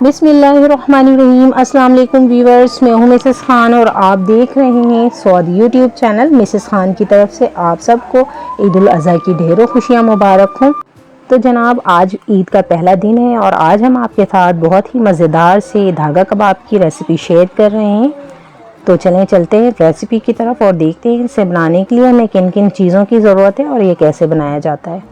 बिस्मिल्लाहिर्रहमानिर्रहीम। अस्सलाम वालेकुम व्यूवर्स, मैं हूँ मिसेस खान और आप देख रहे हैं Saudi YouTube channel. Mrs Khan की तरफ से आप सबको ईद उल अज़हा की ढेरों खुशियाँ मुबारक हों। तो जनाब, आज ईद का पहला दिन है और आज हम आपके साथ बहुत ही मज़ेदार से धागा कबाब की रेसिपी शेयर कर रहे हैं। तो चलें चलते हैं रेसिपी की तरफ और देखते हैं इसे बनाने के लिए हमें किन किन चीज़ों की ज़रूरत है और ये कैसे बनाया जाता है।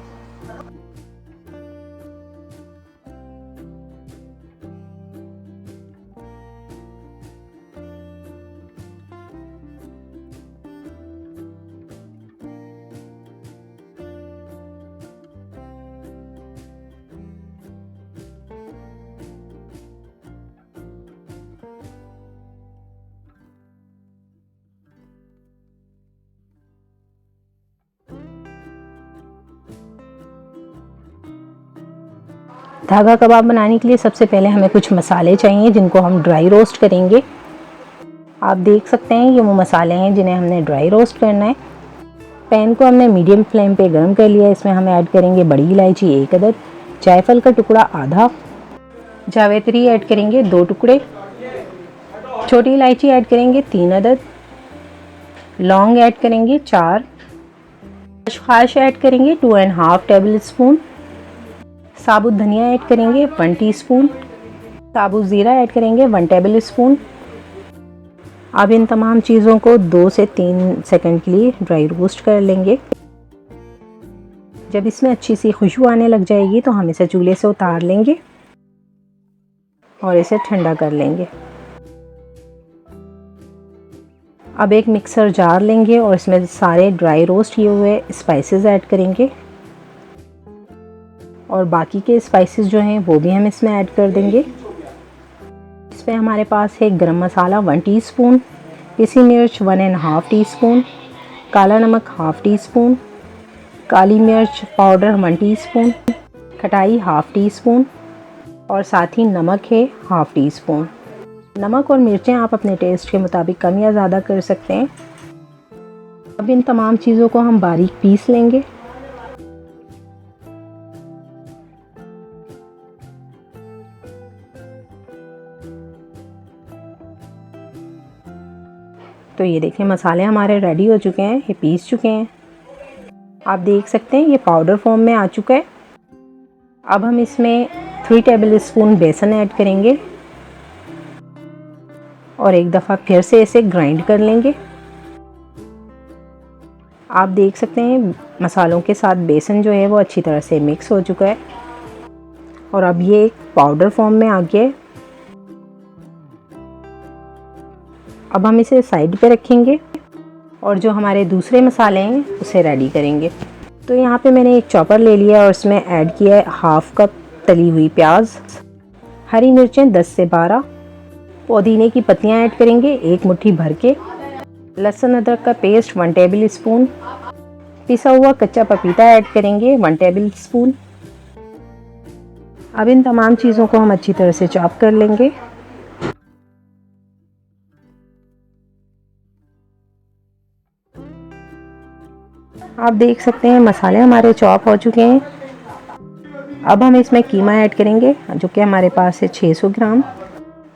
धागा कबाब बनाने के लिए सबसे पहले हमें कुछ मसाले चाहिए जिनको हम ड्राई रोस्ट करेंगे। आप देख सकते हैं ये वो मसाले हैं जिन्हें हमने ड्राई रोस्ट करना है। पैन को हमने मीडियम फ्लेम पे गर्म कर लिया। इसमें हम ऐड करेंगे बड़ी इलायची 1 अदद, जायफल का टुकड़ा आधा, जावित्री ऐड करेंगे 2 टुकड़े, छोटी इलायची ऐड करेंगे 3 अदद, लौंग ऐड करेंगे 4, खसखस ऐड करेंगे 2.5 टेबल स्पून, साबुत धनिया ऐड करेंगे 1 टीस्पून, साबुत ज़ीरा ऐड करेंगे 1 टेबल स्पून। अब इन तमाम चीज़ों को 2 से 3 सेकंड के लिए ड्राई रोस्ट कर लेंगे। जब इसमें अच्छी सी खुशबू आने लग जाएगी तो हम इसे चूल्हे से उतार लेंगे और इसे ठंडा कर लेंगे। अब एक मिक्सर जार लेंगे और इसमें सारे ड्राई रोस्ट किए हुए स्पाइसेस ऐड करेंगे और बाकी के स्पाइसेस जो हैं वो भी हम इसमें ऐड कर देंगे। इसमें हमारे पास है गरम मसाला 1 टीस्पून, पिसी मिर्च 1.5 टीस्पून, काला नमक 1/2 टीस्पून, काली मिर्च पाउडर 1 टीस्पून, खटाई 1/2 टीस्पून और साथ ही नमक है 1/2 टीस्पून। नमक और मिर्चें आप अपने टेस्ट के मुताबिक कम या ज़्यादा कर सकते हैं। अब इन तमाम चीज़ों को हम बारीक पीस लेंगे। तो ये देखिए मसाले हमारे रेडी हो चुके हैं, ये पीस चुके हैं। आप देख सकते हैं ये पाउडर फॉर्म में आ चुका है। अब हम इसमें 3 टेबल स्पून बेसन ऐड करेंगे और एक दफ़ा फिर से इसे ग्राइंड कर लेंगे। आप देख सकते हैं मसालों के साथ बेसन जो है वो अच्छी तरह से मिक्स हो चुका है और अब ये एक पाउडर फॉर्म में आ गया है। अब हम इसे साइड पे रखेंगे और जो हमारे दूसरे मसाले हैं उसे रेडी करेंगे। तो यहाँ पे मैंने एक चॉपर ले लिया और उसमें ऐड किया है 1/2 कप तली हुई प्याज, हरी मिर्चें 10 से 12, पुदीने की पत्तियाँ ऐड करेंगे 1 मुट्ठी भर के, लहसुन अदरक का पेस्ट 1 टेबल स्पून, पिसा हुआ कच्चा पपीता ऐड करेंगे 1 टेबल स्पून। अब इन तमाम चीज़ों को हम अच्छी तरह से चॉप कर लेंगे। आप देख सकते हैं मसाले हमारे चॉप हो चुके हैं। अब हम इसमें कीमा ऐड करेंगे जो कि हमारे पास है 600 ग्राम।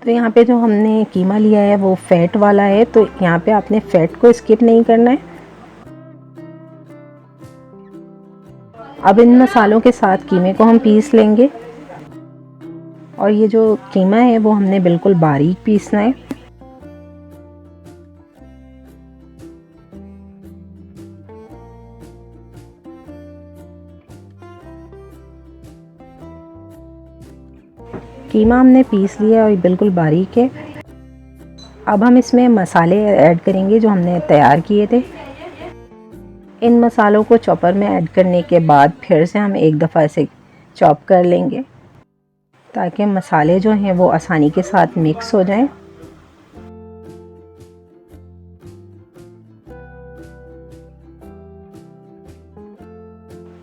तो यहाँ पे जो हमने कीमा लिया है वो फ़ैट वाला है, तो यहाँ पे आपने फ़ैट को स्किप नहीं करना है। अब इन मसालों के साथ कीमे को हम पीस लेंगे और ये जो कीमा है वो हमने बिल्कुल बारीक पीसना है। कीमा हमने पीस लिया और बिल्कुल बारीक है। अब हम इसमें मसाले ऐड करेंगे जो हमने तैयार किए थे। इन मसालों को चॉपर में ऐड करने के बाद फिर से हम एक दफ़ा इसे चॉप कर लेंगे ताकि मसाले जो हैं वो आसानी के साथ मिक्स हो जाएं।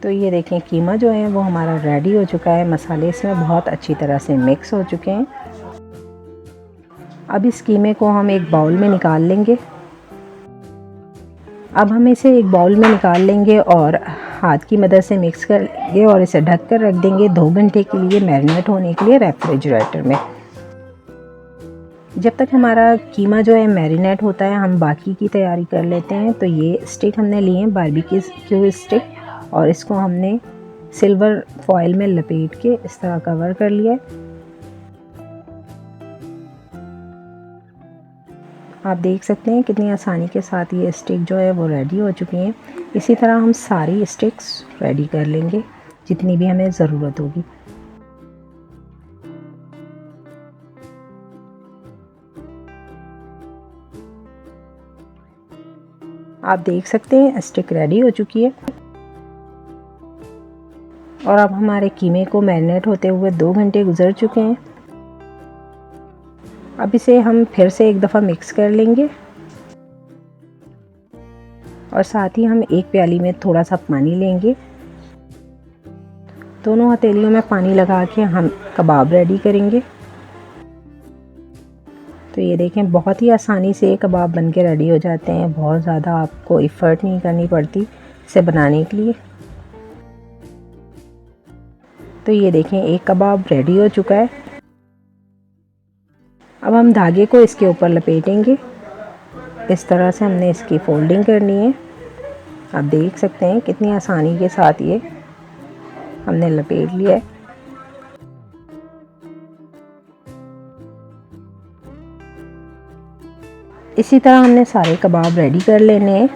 तो ये देखें कीमा जो है वो हमारा रेडी हो चुका है। मसाले इसमें बहुत अच्छी तरह से मिक्स हो चुके हैं। अब इस कीमे को हम एक बाउल में निकाल लेंगे। अब हम इसे एक बाउल में निकाल लेंगे और हाथ की मदद से मिक्स कर लेंगे और इसे ढक कर रख देंगे 2 घंटे के लिए मैरिनेट होने के लिए रेफ्रिजरेटर में। जब तक हमारा कीमा जो है मैरिनेट होता है हम बाकी की तैयारी कर लेते हैं। तो ये स्टिक हमने लिए हैं बारबेक्यू स्टिक और इसको हमने सिल्वर फॉयल में लपेट के इस तरह कवर कर लिया है। आप देख सकते हैं कितनी आसानी के साथ ये स्टिक जो है वो रेडी हो चुकी हैं। इसी तरह हम सारी स्टिक्स रेडी कर लेंगे जितनी भी हमें ज़रूरत होगी। आप देख सकते हैं स्टिक रेडी हो चुकी है और अब हमारे कीमे को मैरिनेट होते हुए 2 घंटे गुजर चुके हैं। अब इसे हम फिर से एक दफ़ा मिक्स कर लेंगे और साथ ही हम एक प्याली में थोड़ा सा पानी लेंगे। दोनों हथेलियों में पानी लगा के हम कबाब रेडी करेंगे। तो ये देखें बहुत ही आसानी से ये कबाब बन के रेडी हो जाते हैं। बहुत ज़्यादा आपको एफ़र्ट नहीं करनी पड़ती इसे बनाने के लिए। तो ये देखें एक कबाब रेडी हो चुका है। अब हम धागे को इसके ऊपर लपेटेंगे। इस तरह से हमने इसकी फोल्डिंग करनी है। आप देख सकते हैं कितनी आसानी के साथ ये हमने लपेट लिया है। इसी तरह हमने सारे कबाब रेडी कर लेने हैं।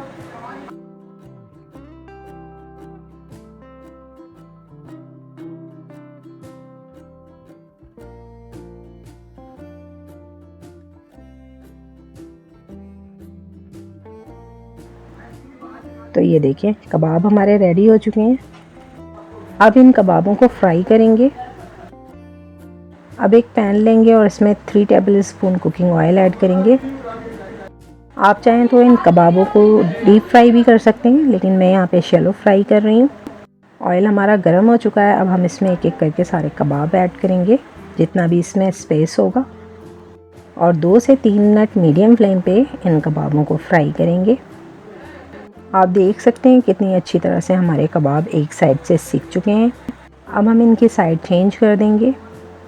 तो ये देखें कबाब हमारे रेडी हो चुके हैं। अब इन कबाबों को फ्राई करेंगे। अब एक पैन लेंगे और इसमें 3 table spoon cooking oil add करेंगे। आप चाहें तो इन कबाबों को डीप फ्राई भी कर सकते हैं, लेकिन मैं यहाँ पे शैलो फ्राई कर रही हूँ। ऑयल हमारा गर्म हो चुका है। अब हम इसमें एक एक करके सारे कबाब ऐड करेंगे जितना भी इसमें स्पेस होगा और 2 से 3 मिनट मीडियम फ्लेम पे इन कबाबों को फ्राई करेंगे। आप देख सकते हैं कितनी अच्छी तरह से हमारे कबाब एक साइड से सीख चुके हैं। अब हम इनकी साइड चेंज कर देंगे,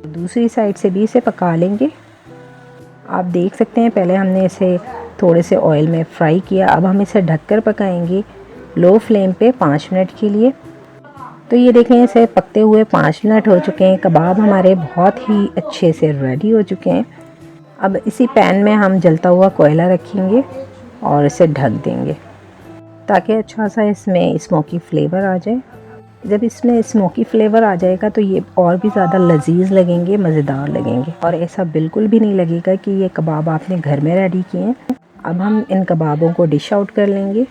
दूसरी साइड से भी इसे पका लेंगे। आप देख सकते हैं पहले हमने इसे थोड़े से ऑयल में फ्राई किया। अब हम इसे ढककर पकाएंगे लो फ्लेम पे 5 मिनट के लिए। तो ये देखें इसे पकते हुए 5 मिनट हो चुके हैं। कबाब हमारे बहुत ही अच्छे से रेडी हो चुके हैं। अब इसी पैन में हम जलता हुआ कोयला रखेंगे और इसे ढक देंगे ताकि अच्छा सा इसमें स्मोकी फ्लेवर आ जाए। जब इसमें स्मोकी फ्लेवर आ जाएगा तो ये और भी ज़्यादा लजीज लगेंगे, मज़ेदार लगेंगे और ऐसा बिल्कुल भी नहीं लगेगा कि ये कबाब आपने घर में रेडी किए हैं। अब हम इन कबाबों को डिश आउट कर लेंगे।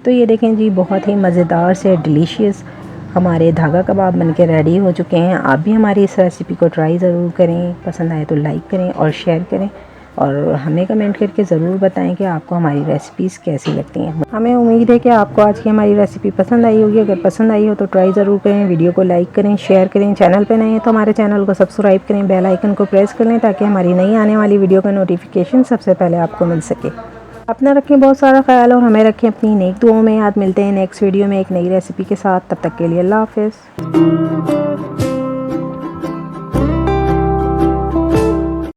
तो ये देखें जी बहुत ही मज़ेदार से डिलीशियस हमारे धागा कबाब बनके रेडी हो चुके हैं। आप भी हमारी इस रेसिपी को ट्राई ज़रूर करें। पसंद आए तो लाइक करें और शेयर करें और हमें कमेंट करके ज़रूर बताएं कि आपको हमारी रेसिपीज़ कैसी लगती हैं। हमें उम्मीद है कि आपको आज की हमारी रेसिपी पसंद आई होगी। अगर पसंद आई हो तो ट्राई ज़रूर करें। वीडियो को लाइक करें, शेयर करें। चैनल पे नए हैं तो हमारे चैनल को सब्सक्राइब करें, बेल आइकन को प्रेस कर लें ताकि हमारी नई आने वाली वीडियो का नोटिफिकेशन सबसे पहले आपको मिल सके। अपना रखें बहुत सारा ख्याल और हमें रखें अपनी नेक दुआओं में याद। मिलते हैं नेक्स्ट वीडियो में एक नई रेसिपी के साथ। तब तक के लिए अल्लाह हाफ़िज़।